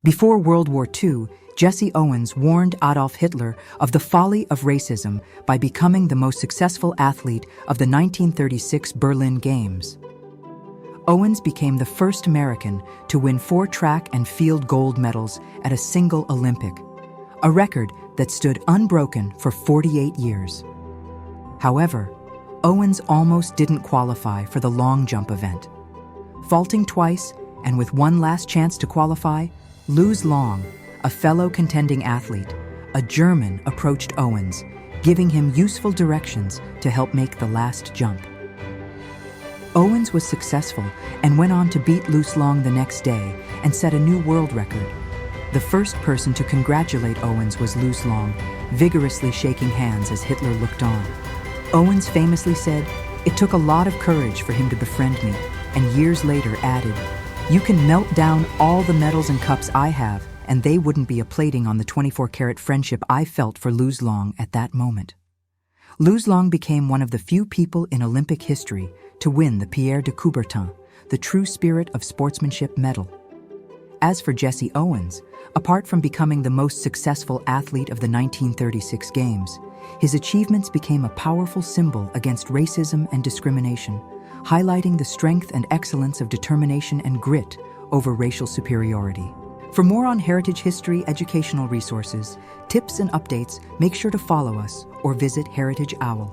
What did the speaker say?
Before World War II, Jesse Owens warned Adolf Hitler of the folly of racism by becoming the most successful athlete of the 1936 Berlin Games. Owens became the first American to win 4 track and field gold medals at a single Olympic, a record that stood unbroken for 48 years. However, Owens almost didn't qualify for the long jump event. Faulting twice and with one last chance to qualify, Luz Long, a fellow contending athlete, a German, approached Owens, giving him useful directions to help make the last jump. Owens was successful and went on to beat Luz Long the next day and set a new world record. The first person to congratulate Owens was Luz Long, vigorously shaking hands as Hitler looked on. Owens famously said, "It took a lot of courage for him to befriend me," and years later added, "You can melt down all the medals and cups I have, and they wouldn't be a plating on the 24-karat friendship I felt for Luz Long at that moment." Luz Long became one of the few people in Olympic history to win the Pierre de Coubertin, the true spirit of sportsmanship medal. As for Jesse Owens, apart from becoming the most successful athlete of the 1936 Games, his achievements became a powerful symbol against racism and discrimination, highlighting the strength and excellence of determination and grit over racial superiority. For more on heritage history, educational resources, tips and updates, make sure to follow us or visit Heritage Owl.